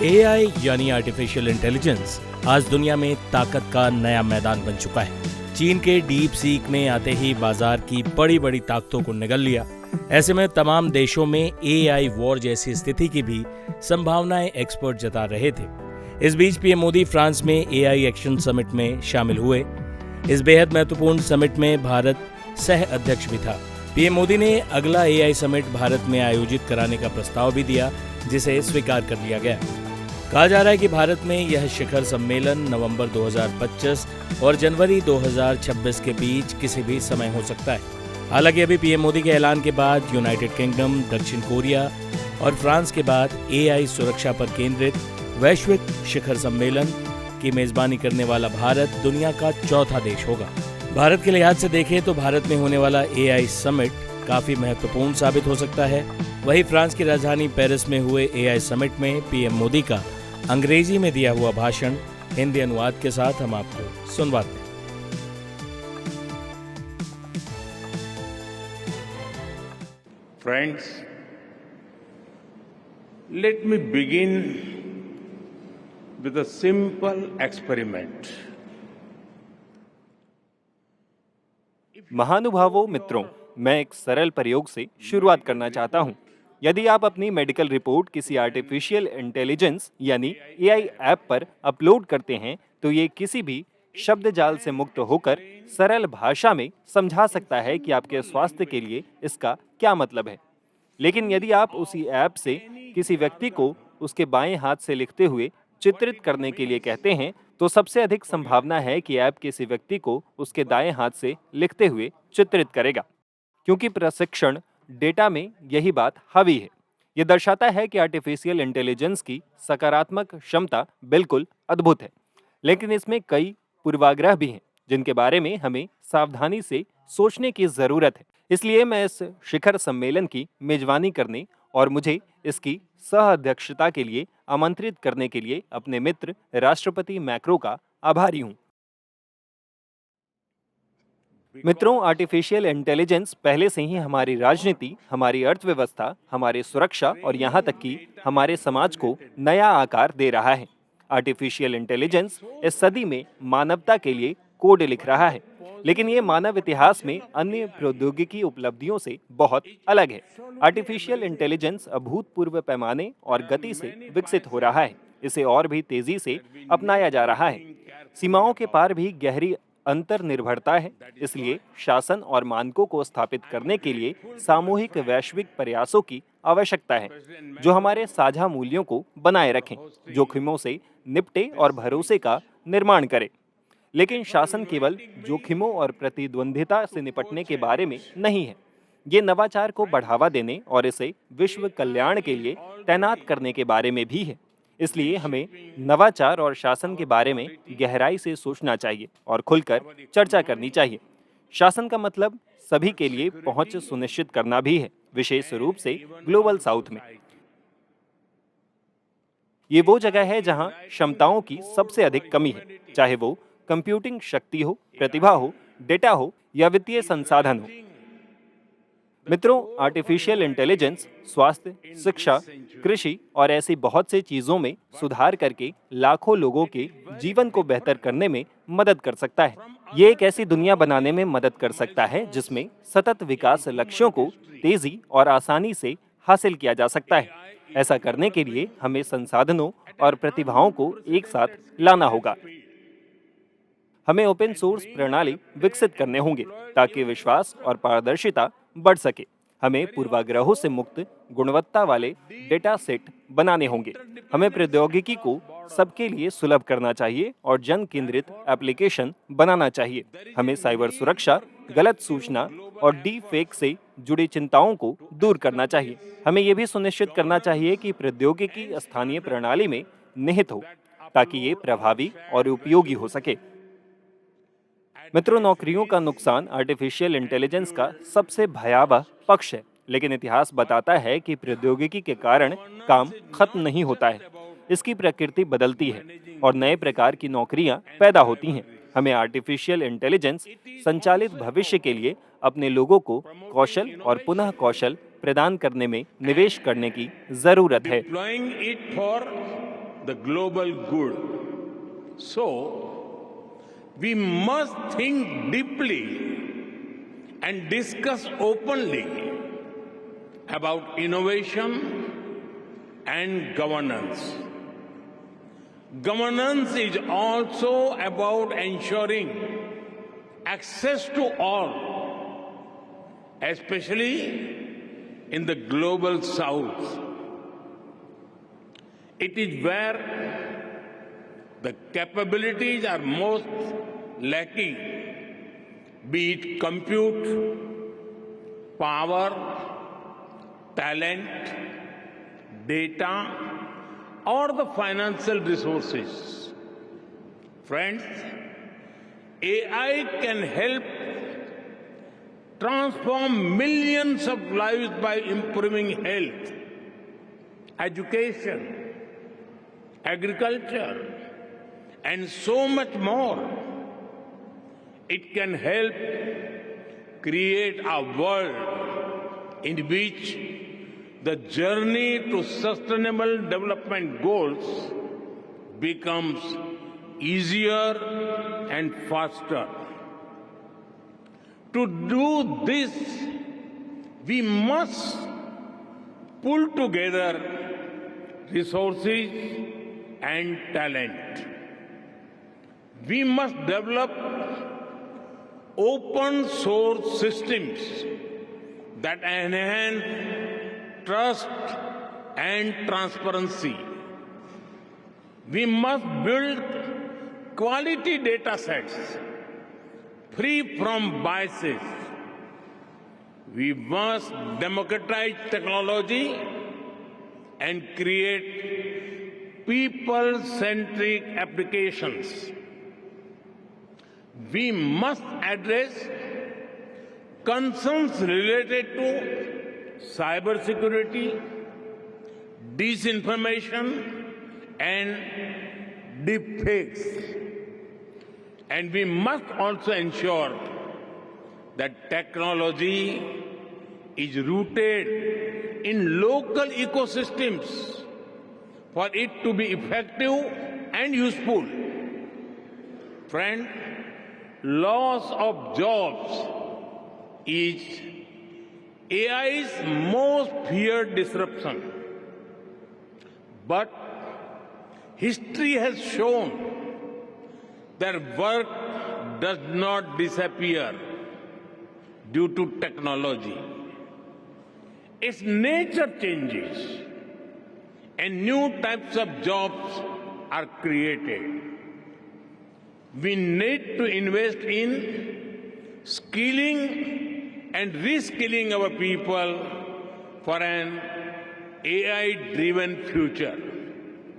AI यानी artificial intelligence आज दुनिया में ताकत का नया मैदान बन चुका है। चीन के डीप सीक ने आते ही बाजार की बड़ी बड़ी ताकतों को निगल लिया। ऐसे में तमाम देशों में एआई वॉर जैसी स्थिति की भी संभावनाएं एक्सपर्ट जता रहे थे। इस बीच पीएम मोदी फ्रांस में एआई एक्शन समिट में शामिल हुए। इस बेहद महत्वपूर्ण समिट में भारत सह अध्यक्ष भी था। पीएम मोदी ने अगला एआई समिट भारत में आयोजित कराने का प्रस्ताव भी दिया, जिसे स्वीकार कर लिया गया। कहा जा रहा है कि भारत में यह शिखर सम्मेलन नवंबर 2025 और जनवरी 2026 के बीच किसी भी समय हो सकता है। हालांकि अभी पीएम मोदी के ऐलान के बाद यूनाइटेड किंगडम, दक्षिण कोरिया और फ्रांस के बाद एआई सुरक्षा पर केंद्रित वैश्विक शिखर सम्मेलन की मेजबानी करने वाला भारत दुनिया का चौथा देश होगा। भारत के लिहाज से देखें तो भारत में होने वाला एआई समिट काफी महत्वपूर्ण साबित हो सकता है। वहीं फ्रांस की राजधानी पेरिस में हुए एआई समिट में पीएम मोदी का अंग्रेजी में दिया हुआ भाषण हिंदी अनुवाद के साथ हम आपको सुनवाते हैं। Friends, let me begin with a simple experiment. महानुभावों, मित्रों, मैं एक सरल प्रयोग से शुरुआत करना चाहता हूं। यदि आप अपनी मेडिकल रिपोर्ट किसी आर्टिफिशियल इंटेलिजेंस यानी एआई ऐप पर अपलोड करते हैं तो ये किसी भी शब्द जाल से मुक्त होकर सरल भाषा में समझा सकता है कि आपके स्वास्थ्य के लिए इसका क्या मतलब है। लेकिन यदि आप उसी ऐप से किसी व्यक्ति को उसके बाएं हाथ से लिखते हुए चित्रित करने के लिए कहते हैं तो सबसे अधिक संभावना है कि ऐप किसी व्यक्ति को उसके दाएं हाथ से लिखते हुए चित्रित करेगा, क्योंकि प्रशिक्षण डेटा में यही बात हावी है। यह दर्शाता है कि आर्टिफिशियल इंटेलिजेंस की सकारात्मक क्षमता बिल्कुल अद्भुत है, लेकिन इसमें कई पूर्वाग्रह भी हैं जिनके बारे में हमें सावधानी से सोचने की जरूरत है। इसलिए मैं इस शिखर सम्मेलन की मेजबानी करने और मुझे इसकी सह अध्यक्षता के लिए आमंत्रित करने के लिए अपने मित्र राष्ट्रपति मैक्रो का आभारी हूं। मित्रों, आर्टिफिशियल इंटेलिजेंस पहले से ही हमारी राजनीति, हमारी अर्थव्यवस्था, हमारी सुरक्षा और यहाँ तक कि हमारे समाज को नया आकार दे रहा है। आर्टिफिशियल इंटेलिजेंस इस सदी में मानवता के लिए कोड लिख रहा है, लेकिन ये मानव इतिहास में अन्य प्रौद्योगिकी उपलब्धियों से बहुत अलग है। आर्टिफिशियल इंटेलिजेंस अभूतपूर्व पैमाने और गति से विकसित हो रहा है। इसे और भी तेजी से अपनाया जा रहा है। सीमाओं के पार भी गहरी अंतर्निर्भरता है। इसलिए शासन और मानकों को स्थापित करने के लिए सामूहिक वैश्विक प्रयासों की आवश्यकता है, जो हमारे साझा मूल्यों को बनाए रखें, जोखिमों से निपटे और भरोसे का निर्माण करे। लेकिन शासन केवल जोखिमों और प्रतिद्वंद्विता से निपटने के बारे में नहीं है। ये नवाचार को बढ़ावा देने और इसे विश्व कल्याण के लिए तैनात करने के बारे में भी है। इसलिए हमें नवाचार और शासन के बारे में गहराई से सोचना चाहिए और खुलकर चर्चा करनी चाहिए। शासन का मतलब सभी के लिए पहुंच सुनिश्चित करना भी है, विशेष रूप से ग्लोबल साउथ में। ये वो जगह है जहां क्षमताओं की सबसे अधिक कमी है, चाहे वो कंप्यूटिंग शक्ति हो, प्रतिभा हो, डेटा हो या वित्तीय संसाधन हो। मित्रों, आर्टिफिशियल इंटेलिजेंस स्वास्थ्य, शिक्षा, कृषि और ऐसी बहुत सी चीजों में सुधार करके लाखों लोगों के जीवन को बेहतर करने में मदद कर सकता है। ये एक ऐसी दुनिया बनाने में मदद कर सकता है जिसमें सतत विकास लक्ष्यों को तेजी और आसानी से हासिल किया जा सकता है। ऐसा करने के लिए हमें संसाधनों और प्रतिभाओं को एक साथ लाना होगा। हमें ओपन सोर्स प्रणाली विकसित करने होंगे ताकि विश्वास और पारदर्शिता बढ़ सके। हमें पूर्वाग्रहों से मुक्त गुणवत्ता वाले डेटा सेट बनाने होंगे। हमें प्रौद्योगिकी को सबके लिए सुलभ करना चाहिए और जन केंद्रित एप्लीकेशन बनाना चाहिए। हमें साइबर सुरक्षा, गलत सूचना और डीप फेक से जुड़ी चिंताओं को दूर करना चाहिए। हमें यह भी सुनिश्चित करना चाहिए कि प्रौद्योगिकी स्थानीय प्रणाली में निहित हो ताकि ये प्रभावी और उपयोगी हो सके। मित्रों, नौकरियों का नुकसान आर्टिफिशियल इंटेलिजेंस का सबसे भयावह पक्ष है, लेकिन इतिहास बताता है कि प्रौद्योगिकी के कारण काम खत्म नहीं होता है। इसकी प्रकृति बदलती है और नए प्रकार की नौकरियां पैदा होती हैं। हमें आर्टिफिशियल इंटेलिजेंस संचालित भविष्य के लिए अपने लोगों को कौशल और पुनः कौशल प्रदान करने में निवेश करने की जरूरत है। the global good. So, we must think deeply and discuss openly about innovation and governance. Governance is also about ensuring access to all, especially in the global south. It is where the capabilities are most lacking, be it compute, power, talent, data, or the financial resources. Friends, AI can help transform millions of lives by improving health, education, agriculture, and so much more. It can help create a world in which the journey to sustainable development goals becomes easier and faster. To do this, we must pull together resources and talent. We must develop open source systems that enhance trust and transparency. We must build quality data sets free from biases. We must democratize technology and create people-centric applications. We must address concerns related to cybersecurity, disinformation, and deepfakes. And we must also ensure that technology is rooted in local ecosystems for it to be effective and useful. Friend, loss of jobs is AI's most feared disruption. But history has shown that work does not disappear due to technology. Its nature changes and new types of jobs are created. We need to invest in skilling and reskilling our people for an AI-driven future.